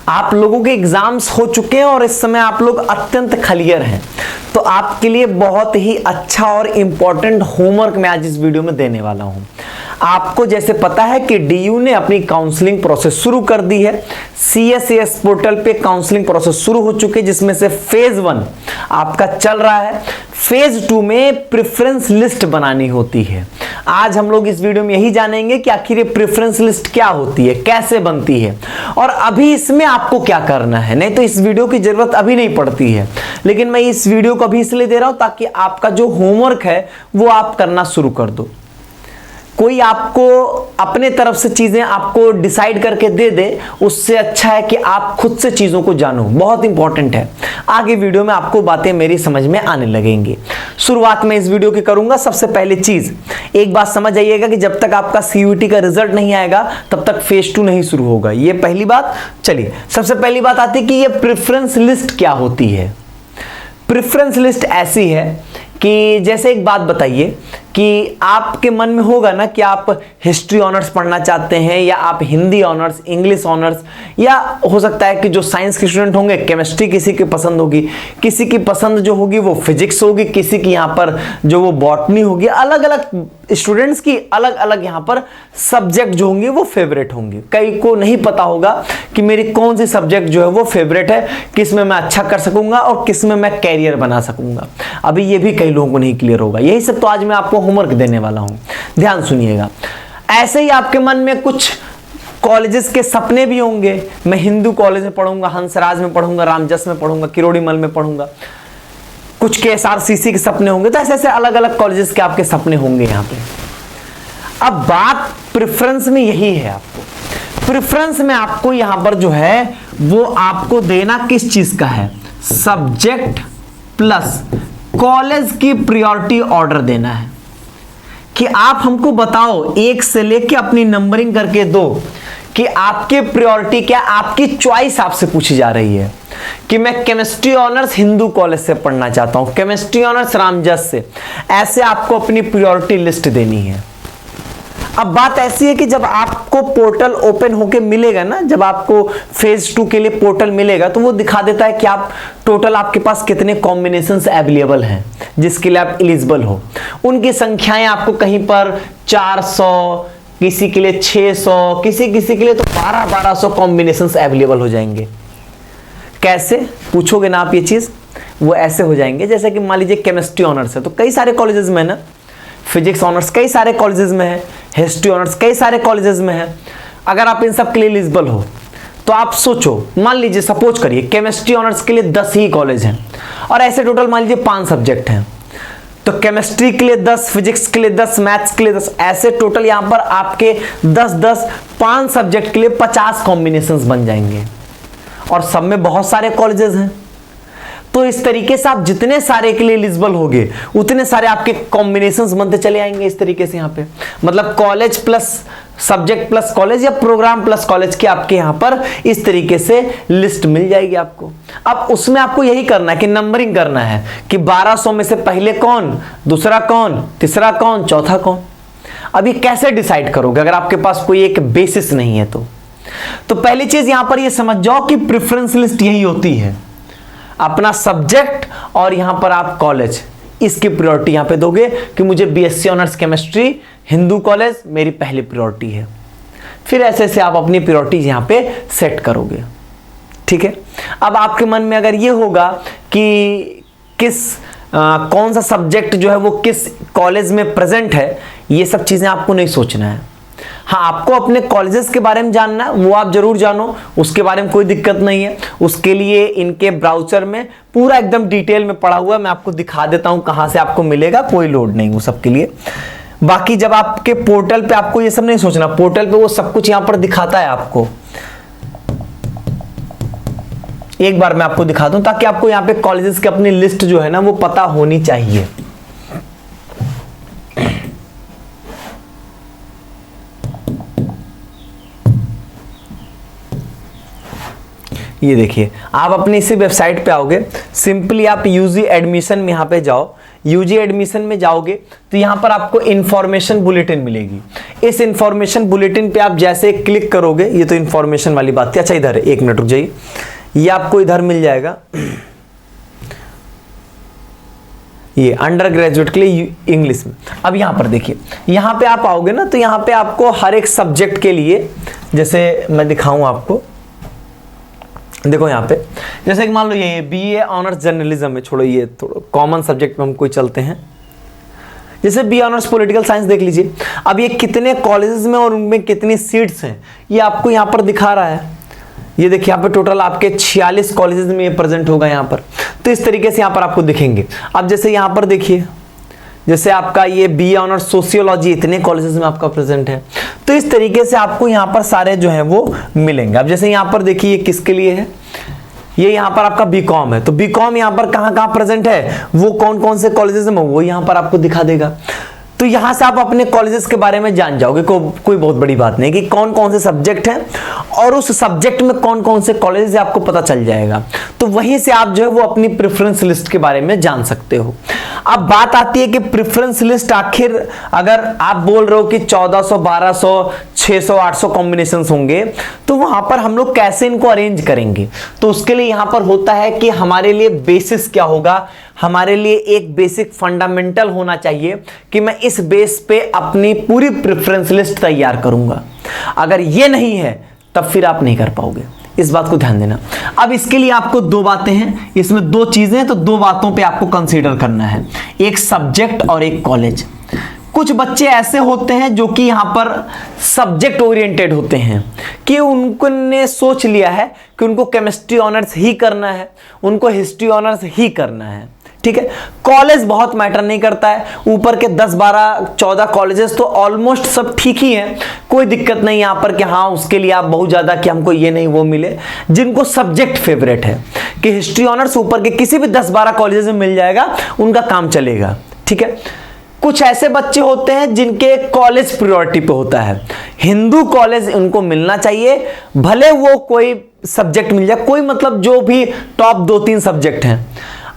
आप लोगों के एग्जाम्स हो चुके हैं और इस समय आप लोग अत्यंत क्लियर हैं, तो आपके लिए बहुत ही अच्छा और इंपॉर्टेंट होमवर्क मैं आज इस वीडियो में देने वाला हूं। आपको जैसे पता है कि डीयू ने अपनी काउंसलिंग प्रोसेस शुरू कर दी है। CSAS पोर्टल पे काउंसलिंग प्रोसेस शुरू हो चुकी है, जिसमें से फेज 1 आपका चल रहा है। फेज 2 में प्रेफरेंस लिस्ट बनानी होती है। आज हम लोग इस वीडियो में यही जानेंगे कि आखिर ये प्रेफरेंस लिस्ट क्या होती है, कैसे बनती है और अभी इसमें आपको क्या करना है। नहीं तो इस वीडियो की जरूरत अभी नहीं पड़ती है, लेकिन मैं इस वीडियो को अभी इसलिए दे रहा हूं ताकि आपका जो होमवर्क है वो आप करना शुरू कर दो। कोई आपको अपने तरफ से चीजें आपको डिसाइड करके दे दे, उससे अच्छा है कि आप खुद से चीजों को जानो। बहुत इंपॉर्टेंट है। आगे वीडियो में आपको बातें मेरी समझ में आने लगेंगी। शुरुआत में इस वीडियो की करूंगा। सबसे पहले चीज एक बात समझ आइएगा कि जब तक आपका CUET का रिजल्ट नहीं आएगा तब तक फेज 2 नहीं शुरू होगा। ये पहली बात। चलिए, सबसे पहली बात आती है कि ये प्रेफरेंस लिस्ट क्या होती है। प्रेफरेंस लिस्ट ऐसी है कि जैसे एक बात बताइए कि आपके मन में होगा ना कि आप हिस्ट्री ऑनर्स पढ़ना चाहते हैं, या आप हिंदी ऑनर्स, इंग्लिश ऑनर्स, या हो सकता है कि जो साइंस के स्टूडेंट होंगे केमिस्ट्री किसी की पसंद होगी, किसी की पसंद जो होगी वो फिजिक्स होगी, किसी की यहाँ पर जो वो बॉटनी होगी। अलग अलग स्टूडेंट्स की अलग अलग यहाँ पर सब्जेक्ट जो होंगे वो फेवरेट होंगे। कई को नहीं पता होगा कि मेरी कौन सी सब्जेक्ट जो है वो फेवरेट है, किस में मैं अच्छा कर सकूंगा और किस में मैं कैरियर बना सकूंगा। अभी ये भी कई लोगों को नहीं क्लियर होगा। यही सब तो आज मैं आपको होमवर्क देने वाला हूं, ध्यान सुनिएगा। ऐसे ही आपके मन में कुछ कॉलेजेस के सपने भी होंगे। मैं हिंदू कॉलेज में पढ़ूंगा, हंसराज में पढ़ूंगा, रामजस में पढ़ूंगा, किरोड़ीमल में पढ़ूंगा। कुछ के SRCC के सपने होंगे। तो ऐसे ऐसे अलग अलग कॉलेजेस के आपके सपने होंगे यहाँ पे। अब बात प्रेफरेंस में यही है। आपको प्रेफरेंस में आपको यहां पर जो है वो आपको देना किस चीज का है, सब्जेक्ट प्लस कॉलेज की प्रायोरिटी ऑर्डर देना है। कि आप हमको बताओ, 1 से लेके अपनी नंबरिंग करके दो कि आपके प्रायोरिटी क्या, आपकी चॉइस आपसे पूछी जा रही है कि मैं केमिस्ट्री ऑनर्स हिंदू कॉलेज से पढ़ना चाहता हूं, केमिस्ट्री ऑनर्स रामजस से। ऐसे आपको अपनी प्रायोरिटी लिस्ट देनी है। अब बात ऐसी है कि जब आपको पोर्टल ओपन होके मिलेगा ना, जब आपको फेज 2 के लिए पोर्टल मिलेगा तो वो दिखा देता है कि आप टोटल आपके पास कितने कॉम्बिनेशंस अवेलेबल हैं जिसके लिए आप एलिजिबल हो। उनकी संख्याएं आपको कहीं पर 400, किसी के लिए 600, किसी किसी के लिए तो 1200 कॉम्बिनेशंस अवेलेबल हो जाएंगे। कैसे पूछोगे ना आप ये चीज, वो ऐसे हो जाएंगे जैसे कि मान लीजिए केमिस्ट्री ऑनर्स है तो कई सारे कॉलेजेस में ना, फिजिक्स ऑनर्स कई सारे कॉलेजेस में है, हिस्ट्री ऑनर्स कई सारे कॉलेजेस में है। अगर आप इन सब के लिए एलिजिबल हो तो आप सोचो, मान लीजिए सपोज करिए केमिस्ट्री ऑनर्स के लिए 10 ही कॉलेज हैं और ऐसे टोटल मान लीजिए 5 सब्जेक्ट हैं। तो केमिस्ट्री के लिए 10, फिजिक्स के लिए 10, मैथ्स के लिए 10, ऐसे टोटल यहां पर आपके 10 5 सब्जेक्ट के लिए 50 कॉम्बिनेशंस बन जाएंगे और सब में बहुत सारे कॉलेजेस हैं। तो इस तरीके से आप जितने सारे के लिए एलिजिबल होगे उतने सारे आपके कॉम्बिनेशंस बनते चले आएंगे। इस तरीके से यहाँ पे मतलब college plus subject plus college या प्रोग्राम प्लस कॉलेज के आपके यहाँ पर इस तरीके से लिस्ट मिल जाएगी आपको। अब उसमें आपको यही करना है कि नंबरिंग करना है कि 1200 में से पहले कौन, दूसरा कौन, तीसरा कौन, चौथा कौन। अब ये कैसे डिसाइड करोगे अगर आपके पास कोई एक बेसिस नहीं है तो पहली चीज यहां पर ये समझ जाओ कि प्रेफरेंस लिस्ट यही होती है। अपना सब्जेक्ट और यहां पर आप कॉलेज, इसकी प्रायोरिटी यहां पे दोगे कि मुझे BSc honours chemistry Hindu college मेरी पहली प्रायोरिटी है। फिर ऐसे ऐसे आप अपनी प्रायोरिटीज यहां पे सेट करोगे। ठीक है। अब आपके मन में अगर ये होगा कि कौन सा सब्जेक्ट जो है वो किस कॉलेज में प्रेजेंट है, ये सब चीजें आपको नहीं सोचना है। हाँ, आपको अपने कॉलेजेस के बारे में जानना है, वो आप जरूर जानो, उसके बारे में कोई दिक्कत नहीं है। उसके लिए इनके ब्राउज़र में पूरा एकदम डिटेल में पढ़ा हुआ है, मैं आपको दिखा देता हूं कहां से आपको मिलेगा, कोई लोड नहीं वो सब के लिए। बाकी जब आपके पोर्टल पे आपको ये सब नहीं सोचना, पोर्टल पे वो सब कुछ यहां पर दिखाता है आपको। एक बार मैं आपको दिखा दूं ताकि आपको यहां पे कॉलेजेस की अपनी लिस्ट जो है ना वो पता होनी चाहिए। ये देखिए, आप अपनी इसी वेबसाइट पे आओगे, सिंपली आप यूजी एडमिशन में यहाँ पे जाओ। यूजी एडमिशन में जाओगे तो यहाँ पर आपको इंफॉर्मेशन बुलेटिन मिलेगी। इस इंफॉर्मेशन बुलेटिन पे आप जैसे क्लिक करोगे, ये तो इंफॉर्मेशन वाली बात थी। अच्छा इधर एक मिनट रुक जाइए, ये आपको इधर मिल जाएगा, ये अंडर ग्रेजुएट के लिए इंग्लिश में। अब यहाँ पर देखिए, यहाँ पे आप आओगे ना तो यहाँ पे आपको हर एक सब्जेक्ट के लिए, जैसे मैं दिखाऊं आपको, देखो यहाँ पे जैसे कि मान लो ये बीए ऑनर्स जर्नलिज्म में, छोड़ो ये थोड़ा कॉमन सब्जेक्ट में हम कोई चलते हैं, जैसे बी ऑनर्स पॉलिटिकल साइंस देख लीजिए। अब ये कितने कॉलेजेस में और उनमें कितनी सीट्स हैं ये आपको यहाँ पर दिखा रहा है। ये देखिए यहाँ पे टोटल आपके 46 कॉलेजेस में ये प्रेजेंट होगा यहाँ पर। तो इस तरीके से यहाँ पर आपको दिखेंगे। अब जैसे यहाँ पर देखिए, जैसे आपका ये बी ऑनर्स सोशियोलॉजी इतने कॉलेजेस में आपका प्रेजेंट है। तो इस तरीके से आपको यहाँ पर सारे जो है वो मिलेंगे। अब जैसे यहाँ पर देखिए ये किसके लिए है, ये यहाँ पर आपका बीकॉम है, तो बीकॉम यहाँ पर कहाँ कहाँ प्रेजेंट है, वो कौन कौन से कॉलेजेस में, वो यहाँ पर आपको दिखा देगा। तो यहां से आप अपने कॉलेजेस के बारे में जान जाओगे। कोई बहुत बड़ी बात नहीं कि कौन कौन से सब्जेक्ट हैं और उस सब्जेक्ट में कौन कौन से कॉलेज आपको पता चल जाएगा। तो वहीं से आप जो है वो अपनी प्रेफरेंस लिस्ट के बारे में जान सकते हो। अब बात आती है कि प्रेफरेंस लिस्ट आखिर अगर आप बोल रहे हो कि 1400, 1200, 600, 800 कॉम्बिनेशंस होंगे, तो वहां पर हम लोग कैसे इनको अरेंज करेंगे। तो उसके लिए यहां पर होता है कि हमारे लिए बेसिस क्या होगा, हमारे लिए एक बेसिक फंडामेंटल होना चाहिए कि मैं इस बेस पे अपनी पूरी प्रेफरेंस लिस्ट तैयार करूंगा। अगर ये नहीं है तब फिर आप नहीं कर पाओगे, इस बात को ध्यान देना। अब इसके लिए आपको दो बातें हैं, इसमें दो चीजें हैं, तो दो बातों पे आपको कंसीडर करना है, एक सब्जेक्ट और एक कॉलेज। कुछ बच्चे ऐसे होते हैं जो कि यहाँ पर सब्जेक्ट ओरिएंटेड होते हैं कि उनने सोच लिया है कि उनको केमिस्ट्री ऑनर्स ही करना है, उनको हिस्ट्री ऑनर्स ही करना है, ठीक है। कॉलेज बहुत मैटर नहीं करता है, ऊपर के 10, 12, 14 कॉलेजेस तो ऑलमोस्ट सब ठीक ही हैं, कोई दिक्कत नहीं यहाँ पर कि हाँ उसके लिए आप बहुत ज़्यादा कि हमको ये नहीं वो मिले। जिनको सब्जेक्ट फेवरेट है कि हिस्ट्री ऑनर्स ऊपर के किसी भी 10-12 कॉलेजेस में मिल जाएगा, उनका काम चलेगा, ठीक है। कुछ ऐसे बच्चे होते हैं जिनके कॉलेज प्रायोरिटी पे होता है, हिंदू कॉलेज उनको मिलना चाहिए, भले वो कोई सब्जेक्ट मिल जाए, कोई मतलब जो भी टॉप 2-3 सब्जेक्ट हैं।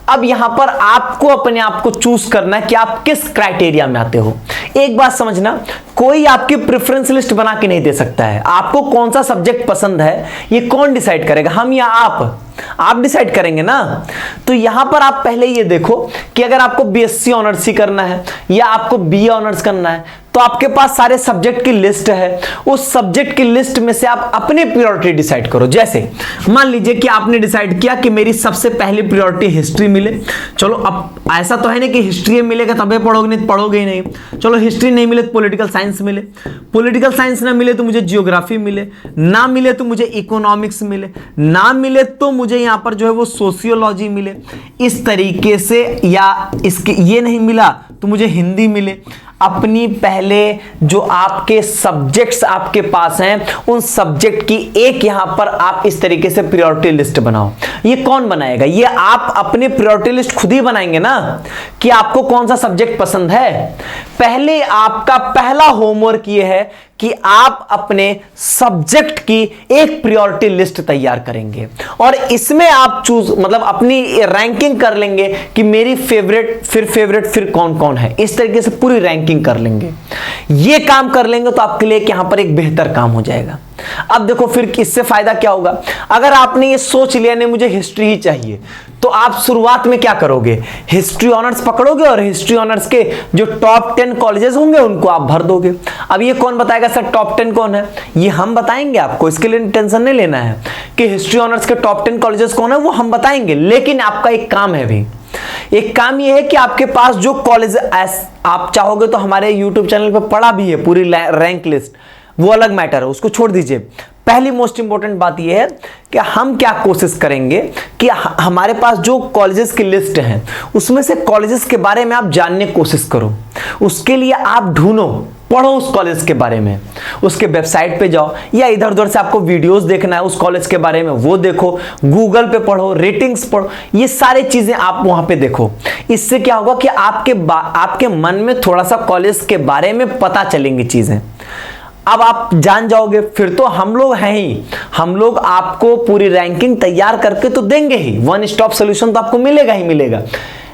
अब यहां पर आपको अपने आप को चूज करना है कि आप किस क्राइटेरिया में आते हो। एक बात समझना, कोई आपकी प्रेफरेंस लिस्ट बना के नहीं दे सकता है। आपको कौन सा सब्जेक्ट पसंद है ये कौन डिसाइड करेगा, हम या आप डिसाइड करेंगे ना। तो यहां पर आप पहले ये देखो कि अगर आपको बीएससी ऑनर्स ही करना है या आपको बीए ऑनर्स करना है, तो आपके पास सारे सब्जेक्ट की लिस्ट है, उस सब्जेक्ट की लिस्ट में से आप अपनी प्रायोरिटी डिसाइड करो। जैसे मान लीजिए कि आपने डिसाइड किया कि मेरी सबसे पहली प्रायोरिटी हिस्ट्री मिले। चलो अब ऐसा तो है नहीं कि हिस्ट्री मिलेगा तबे पढ़ोगे, नहीं पढ़ोगे ही नहीं। चलो हिस्ट्री नहीं मिले तो पॉलिटिकल साइंस मिले, पॉलिटिकल साइंस ना मिले तो मुझे जियोग्राफी मिले, ना मिले तो मुझे इकोनॉमिक्स मिले, ना मिले तो मुझे यहां पर जो है वो सोशियोलॉजी मिले, इस तरीके से। या इसके ये नहीं मिला तो मुझे हिंदी मिले। अपनी पहले जो आपके सब्जेक्ट्स आपके पास हैं उन सब्जेक्ट की एक यहां पर आप इस तरीके से प्रायोरिटी लिस्ट बनाओ। ये कौन बनाएगा, ये आप अपनी प्रायोरिटी लिस्ट खुद ही बनाएंगे ना कि आपको कौन सा सब्जेक्ट पसंद है। पहले आपका पहला होमवर्क ये है कि आप अपने सब्जेक्ट की एक प्रायोरिटी लिस्ट तैयार करेंगे और इसमें आप चूज मतलब अपनी रैंकिंग कर लेंगे कि मेरी फेवरेट फिर कौन कौन है, इस तरीके से पूरी रैंकिंग कर लेंगे। ये काम कर लेंगे तो आपके लिए यहां पर एक बेहतर काम हो जाएगा। अब देखो फिर इससे फायदा क्या होगा, अगर आपने ये सोच लिया नहीं मुझे हिस्ट्री ही चाहिए, तो आप शुरुआत में क्या करोगे, हिस्ट्री ऑनर्स पकड़ोगे और हिस्ट्री ऑनर्स के जो टॉप 10 कॉलेजेस होंगे उनको आप भर दोगे। अब ये कौन बताएगा सर टॉप 10 कौन है, ये हम बताएंगे आपको, इसके लिए टेंशन नहीं लेना है कि हिस्ट्री ऑनर्स के टॉप 10 कॉलेजेस कौन है, वो हम बताएंगे। लेकिन आपका एक काम है भी, एक काम यह है कि आपके पास जो कॉलेज आप चाहोगे तो हमारे YouTube चैनल पर पड़ा भी है पूरी रैंक लिस्ट, वो अलग मैटर है, उसको छोड़ दीजिए। पहली मोस्ट इंपॉर्टेंट बात यह है कि हम क्या कोशिश करेंगे कि हमारे पास जो कॉलेजेस की लिस्ट है उसमें से कॉलेजेस के बारे में आप जानने की कोशिश करो। उसके लिए आप ढूंढो, पढ़ो उस कॉलेज के बारे में, उसके वेबसाइट पे जाओ या इधर उधर से आपको वीडियोस देखना है उस कॉलेज के बारे में वो देखो, गूगल पे पढ़ो, रेटिंग्स पढ़ो, ये सारी चीजें आप वहां पे देखो। इससे क्या होगा कि आपके मन में थोड़ा सा कॉलेज के बारे में पता चलेंगी चीजें। अब आप जान जाओगे, फिर तो हम लोग हैं ही, हम लोग आपको पूरी रैंकिंग तैयार करके तो देंगे ही, वन स्टॉप सोल्यूशन तो आपको मिलेगा ही मिलेगा।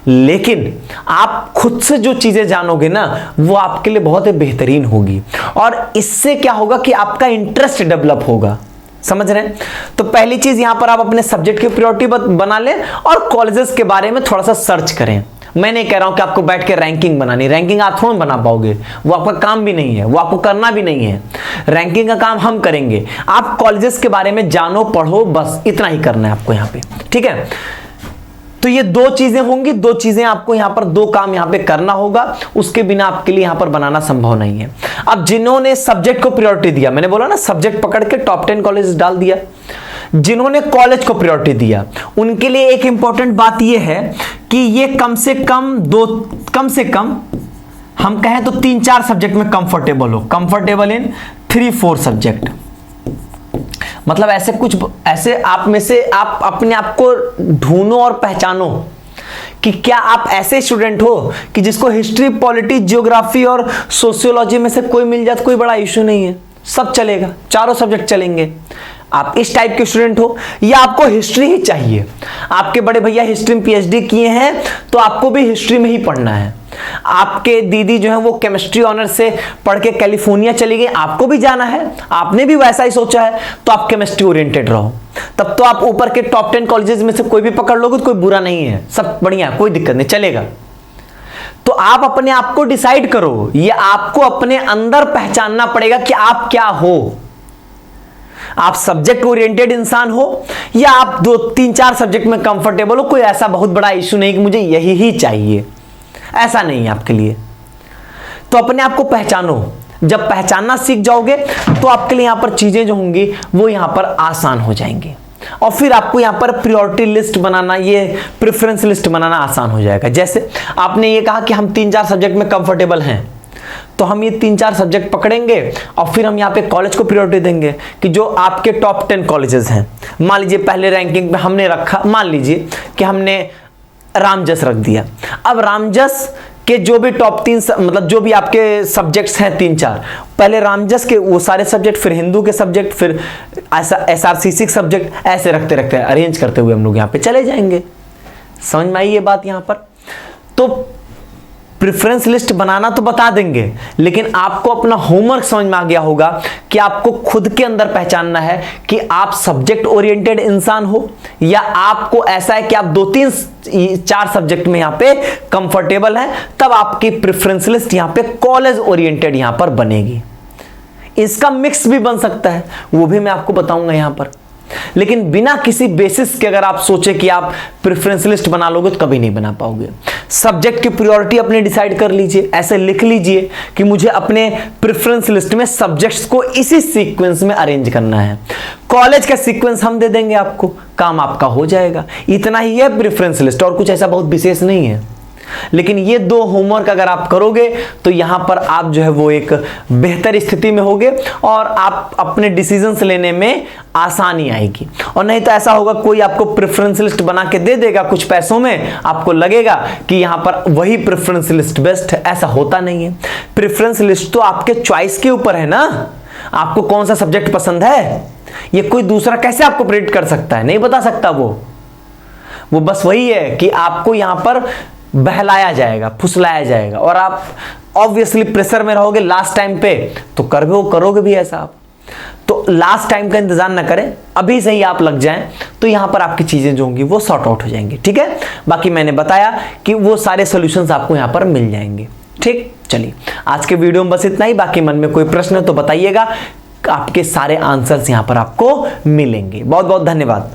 लेकिन आप खुद से जो चीजें जानोगे ना वो आपके लिए बहुत ही बेहतरीन होगी, और इससे क्या होगा कि आपका इंटरेस्ट डेवलप होगा। समझ रहे हैं? तो पहली चीज यहां पर आप अपने सब्जेक्ट की प्रायोरिटी बना लें और कॉलेजेस के बारे में थोड़ा सा सर्च करें। मैं नहीं कह रहा हूं कि आपको बैठ के रैंकिंग बनानी, रैंकिंग आप थोड़ा बना पाओगे, वो आपका काम भी नहीं है, वो आपको करना भी नहीं है। रैंकिंग का काम हम करेंगे। आप कॉलेजेस के बारे में जानो, पढ़ो, बस इतना ही करना है आपको यहां पे, ठीक है। तो ये दो चीजें होंगी, दो चीजें आपको यहां पर, दो काम यहां पे करना होगा, उसके बिना आपके लिए यहां पर बनाना संभव नहीं है। अब जिन्होंने सब्जेक्ट को प्रायोरिटी दिया, मैंने बोला ना सब्जेक्ट पकड़ के टॉप 10 कॉलेज डाल दिया, जिन्होंने कॉलेज को प्रायोरिटी दिया उनके लिए एक इंपॉर्टेंट बात यह है कि ये कम से कम हम कहें तो 3-4 सब्जेक्ट में कंफर्टेबल हो, कंफर्टेबल इन 3-4 सब्जेक्ट। मतलब ऐसे आप में से आप अपने आप को ढूंढो और पहचानो कि क्या आप ऐसे स्टूडेंट हो कि जिसको हिस्ट्री, पॉलिटी, जियोग्राफी और सोशियोलॉजी में से कोई मिल जाए तो कोई बड़ा इश्यू नहीं है, सब चलेगा, चारों सब्जेक्ट चलेंगे। आप इस टाइप के स्टूडेंट हो, या आपको हिस्ट्री ही चाहिए, आपके बड़े भैया हिस्ट्री में पीएचडी किए हैं तो आपको भी हिस्ट्री में ही पढ़ना है। आपके दीदी जो है वो केमिस्ट्री ऑनर से पढ़ के कैलिफोर्निया चली गई, आपको भी जाना है, आपने भी वैसा ही सोचा है, तो आप केमिस्ट्री ओरिएंटेड रहो। तब तो आप ऊपर के टॉप 10 कॉलेजेस में से कोई भी पकड़ लोगे तो कोई बुरा नहीं है, सब बढ़िया, कोई दिक्कत नहीं, चलेगा। तो आप अपने आप को डिसाइड करो, ये आपको अपने अंदर पहचानना पड़ेगा कि आप क्या हो। आप सब्जेक्ट ओरिएंटेड इंसान हो या आप 2-3-4 सब्जेक्ट में कंफर्टेबल हो, कोई ऐसा बहुत बड़ा इश्यू नहीं कि मुझे यही ही चाहिए, ऐसा नहीं है आपके लिए। तो अपने आप को पहचानो, जब पहचानना सीख जाओगे तो आपके लिए यहां पर चीजें जो होंगी वो यहां पर आसान हो जाएंगी, और फिर आपको यहां पर प्रायोरिटी लिस्ट बनाना, ये प्रेफरेंस लिस्ट बनाना आसान हो जाएगा। जैसे आपने ये कहा कि हम 3-4 सब्जेक्ट में कंफर्टेबल हैं, तो हम ये 3-4 सब्जेक्ट पकड़ेंगे और फिर हम यहाँ पे कॉलेज को प्रायोरिटी देंगे कि जो आपके टॉप 10 कॉलेजेस हैं। मान लीजिए पहले रैंकिंग में हमने रखा, मान लीजिए कि हमने रामजस रख दिया। अब रामजस के जो भी टॉप 3 मतलब जो भी आपके सब्जेक्ट्स हैं 3-4, पहले रामजस के वो सारे सब्जेक्ट, फिर हिंदू के सब्जेक्ट, फिर ऐसा SRCC के सब्जेक्ट, ऐसे रखते रखते अरेंज करते हुए हम लोग यहाँ पे चले जाएंगे। समझ में आई ये बात यहाँ पर? तो प्रेफरेंस लिस्ट बनाना तो बता देंगे, लेकिन आपको अपना होमवर्क समझ में आ गया होगा कि आपको खुद के अंदर पहचानना है कि आप सब्जेक्ट ओरिएंटेड इंसान हो या आपको ऐसा है कि आप 2-3-4 सब्जेक्ट में यहां पे कंफर्टेबल हैं। तब आपकी प्रेफरेंस लिस्ट यहां पे कॉलेज ओरिएंटेड यहां पर बनेगी। इसका मिक्स भी बन सकता है, वो भी मैं आपको बताऊंगा यहां पर, लेकिन बिना किसी बेसिस के अगर आप सोचे कि आप प्रेफरेंस लिस्ट बना लोगे तो कभी नहीं बना पाओगे। सब्जेक्ट की प्रायोरिटी अपने डिसाइड कर लीजिए, ऐसे लिख लीजिए कि मुझे अपने प्रेफरेंस लिस्ट में सब्जेक्ट्स को इसी सीक्वेंस में अरेंज करना है। कॉलेज का सीक्वेंस हम दे देंगे आपको, काम आपका हो जाएगा। इतना ही है प्रेफरेंस लिस्ट, और कुछ ऐसा बहुत विशेष नहीं है। लेकिन ये 2 होमवर्क अगर आप करोगे तो यहां पर आप जो है वो एक बेहतर स्थिति में होगे और आप अपने डिसीजंस लेने में आसानी आएगी। और नहीं तो ऐसा होगा कोई आपको प्रेफरेंस लिस्ट बना के दे देगा कुछ पैसों में, आपको लगेगा कि यहां पर वही प्रेफरेंस लिस्ट बेस्ट है, ऐसा होता नहीं है। प्रेफरेंस लिस्ट तो आपके चॉइस के ऊपर है ना, आपको कौन सा सब्जेक्ट पसंद है, ये कोई दूसरा कैसे आपको प्रेडिक्ट कर सकता है? नहीं बता सकता। वो बस वही है कि आपको यहां पर बहलाया जाएगा, फुसलाया जाएगा, और आप ऑब्वियसली प्रेशर में रहोगे लास्ट टाइम पे तो करोगे भी ऐसा आप। तो लास्ट टाइम का इंतजार ना करें, अभी से ही आप लग जाएं तो यहां पर आपकी चीजें जो होंगी वो सॉर्ट आउट हो जाएंगी। ठीक है, बाकी मैंने बताया कि वो सारे सॉल्यूशंस आपको यहां पर मिल जाएंगे। ठीक, चलिए आज के वीडियो में बस इतना ही। बाकी मन में कोई प्रश्न है तो बताइएगा, आपके सारे आंसर्स यहां पर आपको मिलेंगे। बहुत बहुत धन्यवाद।